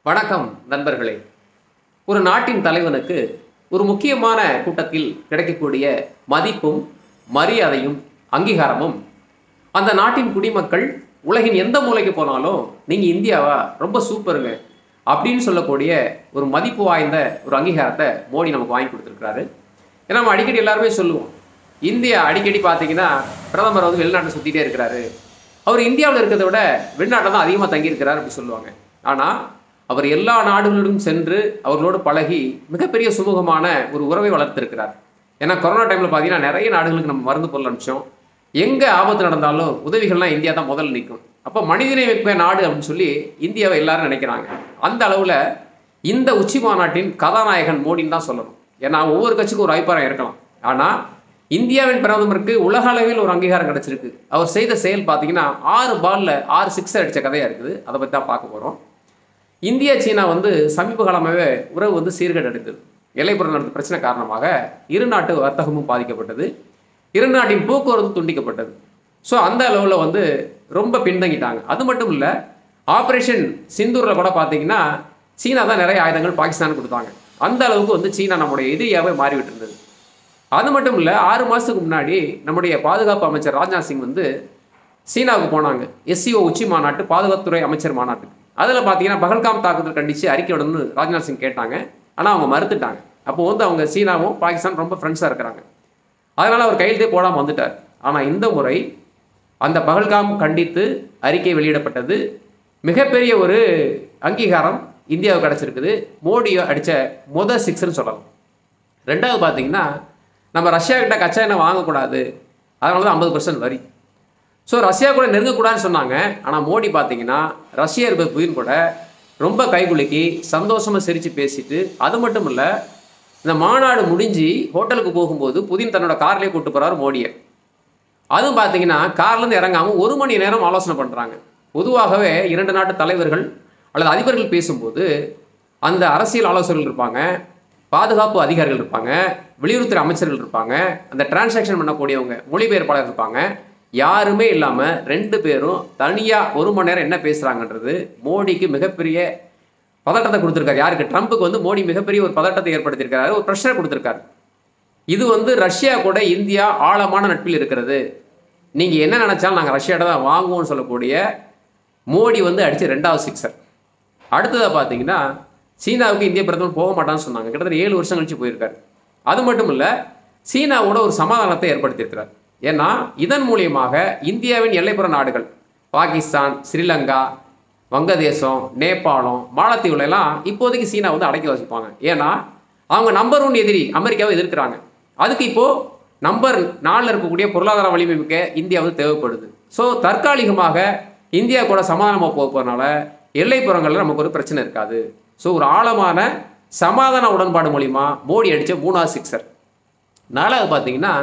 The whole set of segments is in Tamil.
வணக்கம் நண்பர்களே. ஒரு நாட்டின் தலைவனுக்கு ஒரு முக்கியமான கூட்டத்தில் கிடைக்கக்கூடிய மதிப்பும் மரியாதையும் அங்கீகாரமும் அந்த நாட்டின் குடிமக்கள் உலகின் எந்த மூலைக்கு போனாலும் நீங்கள் இந்தியாவா ரொம்ப சூப்பருங்க அப்படின்னு சொல்லக்கூடிய ஒரு மதிப்பு வாய்ந்த ஒரு அங்கீகாரத்தை மோடி நமக்கு வாங்கி கொடுத்துருக்கிறாரு. ஏன்னா நம்ம அடிக்கடி எல்லாருமே சொல்லுவோம், இந்தியா அடிக்கடி பார்த்தீங்கன்னா பிரதமர் வந்து வெளிநாட்டை சுற்றிட்டே இருக்கிறாரு, அவர் இந்தியாவில் இருக்கிறத விட வெளிநாட்டில் தான் அதிகமாக தங்கியிருக்கிறார் அப்படி சொல்லுவாங்க. ஆனால் அவர் எல்லா நாடுகளிலும் சென்று அவர்களோடு பழகி மிகப்பெரிய சுமூகமான ஒரு உறவை வளர்த்திருக்கிறார். ஏன்னா கொரோனா டைமில் பார்த்தீங்கன்னா நிறைய நாடுகளுக்கு நம்ம மருந்து பொருள் அனுப்பிச்சோம். எங்கே ஆபத்து நடந்தாலும் உதவிகள்லாம் இந்தியா தான் முதல்ல நிற்கும். அப்போ மனிதநேயமிக்க நாடு அப்படின்னு சொல்லி இந்தியாவை எல்லாரும் நினைக்கிறாங்க. அந்த அளவில் இந்த உச்சி மாநாட்டின் கதாநாயகன் மோடின்னு தான் சொல்லணும். ஏன்னா ஒவ்வொரு கட்சிக்கும் ஒரு அபிப்பிராயம் இருக்கலாம். ஆனால் இந்தியாவின் பிரதமருக்கு உலக அளவில் ஒரு அங்கீகாரம் கிடைச்சிருக்கு. அவர் செய்த செயல் பார்த்தீங்கன்னா 6 பால்ல 6 சிக்ஸர் அடித்த கதையாக இருக்குது. அதை பற்றி தான் பார்க்க போகிறோம். இந்தியா சீனா வந்து சமீப காலமாகவே உறவு வந்து சீர்கேடு அடைந்தது. எல்லைப்புறம் நடந்த பிரச்சனை காரணமாக இரு நாட்டு வர்த்தகமும் பாதிக்கப்பட்டது, இரு நாட்டின் போக்குவரத்து துண்டிக்கப்பட்டது. ஸோ அந்த அளவில் வந்து ரொம்ப பின்தங்கிட்டாங்க. அது மட்டும் இல்லை, ஆப்ரேஷன் சிந்தூரில் கூட பார்த்தீங்கன்னா சீனா தான் நிறைய ஆயுதங்கள் பாகிஸ்தானுக்கு கொடுத்தாங்க. அந்த அளவுக்கு வந்து சீனா நம்முடைய எதிரியாகவே மாறிவிட்டு இருந்தது. அது மட்டும் இல்லை, 6 மாதத்துக்கு முன்னாடி நம்முடைய பாதுகாப்பு அமைச்சர் ராஜ்நாத் சிங் வந்து சீனாவுக்கு போனாங்க. SCO உச்சி மாநாட்டு பாதுகாப்புத்துறை அமைச்சர் மாநாட்டுக்கு. அதில் பார்த்தீங்கன்னா பகல்காம் தாக்குதல் கண்டித்து அறிக்கை விடணும்னு ராஜ்நாத் சிங் கேட்டாங்க. ஆனால் அவங்க மறுத்துட்டாங்க. அப்போ வந்து அவங்க சீனாவும் பாகிஸ்தான் ரொம்ப ஃப்ரெண்ட்ஸாக இருக்கிறாங்க. அதனால் அவர் கையெழுத்தே போடாமல் வந்துட்டார். ஆனால் இந்த முறை அந்த பகல்காம் கண்டித்து அறிக்கை வெளியிடப்பட்டது. மிகப்பெரிய ஒரு அங்கீகாரம் இந்தியாவுக்கு கிடச்சிருக்குது. மோடியை அடித்த மொதல் சிக்ஸ்ன்னு சொல்லலாம். ரெண்டாவது பார்த்தீங்கன்னா, நம்ம ரஷ்யா கிட்ட கச்சா எண்ணெய் வாங்கக்கூடாது, அதனால தான் 50% வரி. ஸோ ரஷ்யா கூட நெருங்கக்கூடாதுன்னு சொன்னாங்க. ஆனால் மோடி பார்த்தீங்கன்னா ரஷ்யா இருக்க புதின் கூட ரொம்ப கைகுலுக்கி சந்தோஷமாக சிரித்து பேசிட்டு, அது மட்டும் இல்லை, இந்த மாநாடு முடிஞ்சு ஹோட்டலுக்கு போகும்போது புதின் தன்னோட கார்லேயே கூப்பிட்டு போகிறார் மோடியை. அதுவும் பார்த்தீங்கன்னா கார்லேருந்து இறங்காமல் 1 மணி நேரம் ஆலோசனை பண்ணுறாங்க. பொதுவாகவே 2 நாட்டு தலைவர்கள் அல்லது அதிபர்கள் பேசும்போது அந்த அரசியல் ஆலோசகர்கள் இருப்பாங்க, பாதுகாப்பு அதிகாரிகள் இருப்பாங்க, வெளியுறவுத்துறை அமைச்சர்கள் இருப்பாங்க, அந்த டிரான்சாக்ஷன் பண்ணக்கூடியவங்க மொழிபெயர்ப்பாளர் இருப்பாங்க. யாருமே இல்லாமல் 2 பேரும் தனியாக 1 மணி நேரம் என்ன பேசுகிறாங்கன்றது மோடிக்கு மிகப்பெரிய பதட்டத்தை கொடுத்துருக்காரு. யாருக்கு? ட்ரம்ப்புக்கு வந்து மோடி மிகப்பெரிய ஒரு பதட்டத்தை ஏற்படுத்தியிருக்காரு, ஒரு ப்ரெஷரை கொடுத்துருக்காரு. இது வந்து ரஷ்யா கூட இந்தியா ஆழமான நட்பில் இருக்கிறது, நீங்கள் என்ன நினச்சாலும் நாங்கள் ரஷ்யாட்ட தான் வாங்குவோம்னு சொல்லக்கூடிய மோடி வந்து அடித்த 2வது சிக்ஸர். அடுத்ததாக பார்த்தீங்கன்னா சீனாவுக்கு இந்திய பிரதமர் போக மாட்டான்னு சொன்னாங்க. கிட்டத்தட்ட 7 வருஷம் கழிச்சு போயிருக்காரு. அது மட்டும் இல்லை, சீனாவோட ஒரு சமாதானத்தை ஏற்படுத்தியிருக்கிறார். ஏன்னா இதன் மூலியமாக இந்தியாவின் எல்லைப்புற நாடுகள் பாகிஸ்தான், ஸ்ரீலங்கா, வங்கதேசம், நேபாளம், மாலத்தீவுல எல்லாம் இப்போதைக்கு சீனா வந்து அடக்கி வசிப்பாங்க. ஏன்னா அவங்க நம்பர் 1 எதிரி அமெரிக்காவை எதிர்க்கிறாங்க. அதுக்கு இப்போது நம்பர் 4 இருக்கக்கூடிய பொருளாதார வலிமை மிக்க இந்தியா வந்து தேவைப்படுது. ஸோ தற்காலிகமாக இந்தியா கூட சமாதானமாக போகிறதுனால எல்லைப்புறங்களில் நமக்கு ஒரு பிரச்சனை இருக்காது. ஸோ ஒரு ஆழமான சமாதான உடன்பாடு மூலிமா மோடி அடித்த 3வது சிக்ஸர். 4வது பார்த்தீங்கன்னா,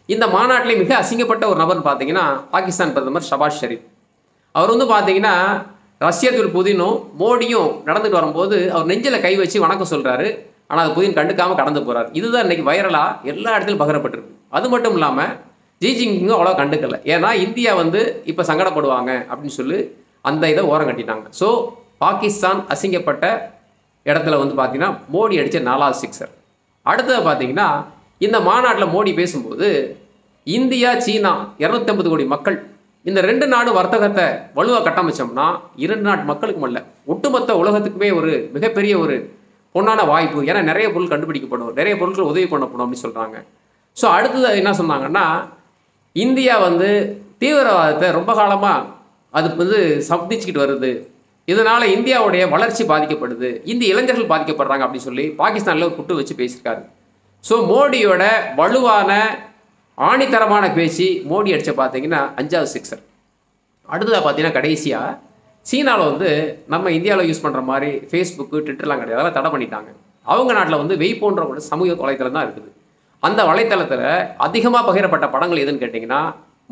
இந்த மாநாட்டிலே மிக அசிங்கப்பட்ட ஒரு நபர்னு பார்த்தீங்கன்னா பாகிஸ்தான் பிரதமர் ஷபாஸ் ஷெரீப். அவர் வந்து பார்த்தீங்கன்னா ரஷ்ய அதிபர் புதினும் மோடியும் நடந்துட்டு வரும்போது அவர் நெஞ்சில் கை வச்சு வணக்கம் சொல்கிறாரு. ஆனால் அது புதின் கண்டுக்காமல் கடந்து போகிறார். இதுதான் இன்றைக்கி வைரலாக எல்லா இடத்துலையும் பகிரப்பட்டிருக்கு. அது மட்டும் இல்லாமல் ஜின்பிங்கும் அவ்வளோ கண்டுக்கலை. ஏன்னா இந்தியா வந்து இப்போ சங்கடப்படுவாங்க அப்படின்னு சொல்லி அந்த இதை ஓரம் கட்டிட்டாங்க. ஸோ பாகிஸ்தான் அசிங்கப்பட்ட இடத்துல வந்து பார்த்தீங்கன்னா மோடி அடித்த 4வது சிக்ஸர். அடுத்தது பார்த்தீங்கன்னா, இந்த மாநாட்டில் மோடி பேசும்போது இந்தியா சீனா 250 கோடி மக்கள், இந்த 2 நாடு வர்த்தகத்தை வலுவாக கட்டமைச்சோம்னா 2 நாட்டு மக்களுக்கும் அல்ல, ஒட்டுமொத்த உலகத்துக்குமே ஒரு மிகப்பெரிய ஒரு பொன்னான வாய்ப்பு. ஏன்னா நிறைய பொருள் கண்டுபிடிக்கப்படும், நிறைய பொருட்கள் உதவி பண்ணப்படும் அப்படின்னு சொல்கிறாங்க. ஸோ அடுத்தது என்ன சொன்னாங்கன்னா, இந்தியா வந்து தீவிரவாதத்தை ரொம்ப காலமாக அது வந்து சப்திச்சுக்கிட்டு வருது, இதனால் இந்தியாவுடைய வளர்ச்சி பாதிக்கப்படுது, இந்திய இளைஞர்கள் பாதிக்கப்படுறாங்க அப்படின்னு சொல்லி பாகிஸ்தானில் ஒரு குட்டு வச்சு பேசியிருக்காரு. ஸோ மோடியோட வலுவான ஆணித்தரமான பேச்சு மோடி அடித்த பார்த்தீங்கன்னா 5வது சிக்ஸர். அடுத்ததாக பார்த்தீங்கன்னா கடைசியாக சீனாவில் வந்து நம்ம இந்தியாவில் யூஸ் பண்ணுற மாதிரி ஃபேஸ்புக்கு, ட்விட்டர்லாம் கிடையாது, அதெல்லாம் தடை பண்ணிட்டாங்க. அவங்க நாட்டில் வந்து வெய்போன்ற ஒரு சமூக வலைத்தளம் தான் இருக்குது. அந்த வலைத்தளத்தில் அதிகமாக பகிரப்பட்ட படங்கள் எதுன்னு கேட்டிங்கன்னா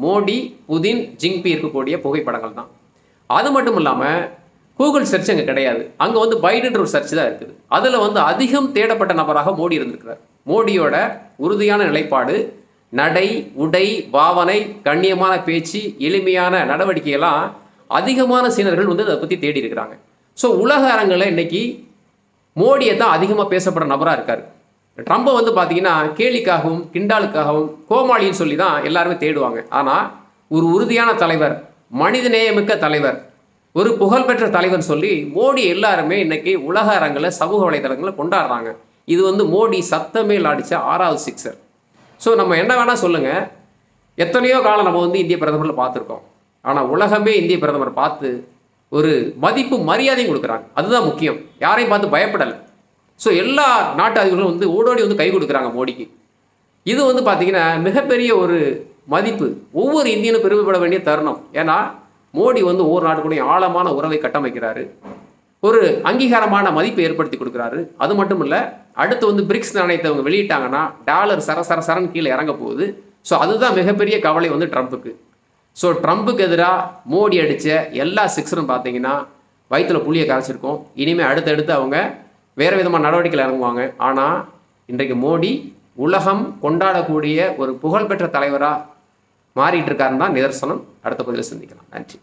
மோடி, புதின், ஜிங்பி இருக்கக்கூடிய புகைப்படங்கள் தான். அது மட்டும் இல்லாமல் கூகுள் சர்ச் அங்கே கிடையாது. அங்கே வந்து பைடுன்ற ஒரு சர்ச் தான் இருக்குது. அதில் வந்து அதிகம் தேடப்பட்ட நபராக மோடி இருந்திருக்கிறார். மோடியோட உறுதியான நிலைப்பாடு, நடை, உடை, பாவனை, கண்ணியமான பேச்சு, எளிமையான நடவடிக்கையெல்லாம் அதிகமான சீனர்கள் வந்து அதை பற்றி தேடி இருக்கிறாங்க. ஸோ உலக அரங்கில் இன்னைக்கு மோடியை தான் அதிகமாக பேசப்படுற நபராக இருக்கார். ட்ரம்பை வந்து பார்த்தீங்கன்னா கேலிக்காகவும் கிண்டாலுக்காகவும் கோமாளின்னு சொல்லி தான் எல்லாருமே தேடுவாங்க. ஆனால் ஒரு உறுதியான தலைவர், மனிதநேயமிக்க தலைவர், ஒரு புகழ்பெற்ற தலைவர் சொல்லி மோடி எல்லாருமே இன்னைக்கு உலக அரங்கில் சமூக வலைதளங்களில் கொண்டாடுறாங்க. இது வந்து மோடி சத்தமேல் அடித்த 6வது சிக்ஸர். ஸோ நம்ம என்ன வேணால் சொல்லுங்கள், எத்தனையோ காலம் நம்ம வந்து இந்திய பிரதமரில் பார்த்துருக்கோம். ஆனால் உலகமே இந்திய பிரதமர் பார்த்து ஒரு மதிப்பு மரியாதையும் கொடுக்குறாங்க. அதுதான் முக்கியம். யாரையும் பார்த்து பயப்படலை. ஸோ எல்லா நாட்டு அதிபர்களும் வந்து ஓடோடி வந்து கை கொடுக்குறாங்க மோடிக்கு. இது வந்து பார்த்திங்கன்னா மிகப்பெரிய ஒரு மதிப்பு, ஒவ்வொரு இந்தியனும் பெருமைப்பட வேண்டிய தருணம். ஏன்னா மோடி வந்து ஒவ்வொரு நாட்டுக்குடைய ஆழமான உறவை கட்டமைக்கிறாரு, ஒரு அங்கீகாரமான மதிப்பை ஏற்படுத்தி கொடுக்குறாரு. அது மட்டும் இல்லை, அடுத்து வந்து பிரிக்ஸ் நாணயத்தை அவங்க வெளியிட்டாங்கன்னா டாலர் சரன்னு கீழே இறங்க போகுது. ஸோ அதுதான் மிகப்பெரிய கவலை வந்து ட்ரம்ப்புக்கு. ஸோ ட்ரம்ப்புக்கு எதிராக மோடி அடித்த எல்லா சிக்ஸரும் பார்த்தீங்கன்னா வயிற்றில் புளியை கரைச்சிருக்கோம். இனிமேல் அடுத்தடுத்து அவங்க வேறு விதமான நடவடிக்கைகள் இறங்குவாங்க. ஆனால் இன்றைக்கு மோடி உலகம் கொண்டாடக்கூடிய ஒரு புகழ்பெற்ற தலைவராக மாறிட்டு இருக்காருன்னு தான் நிதர்சனம். அடுத்த பதிவில் சந்திக்கலாம். நன்றி.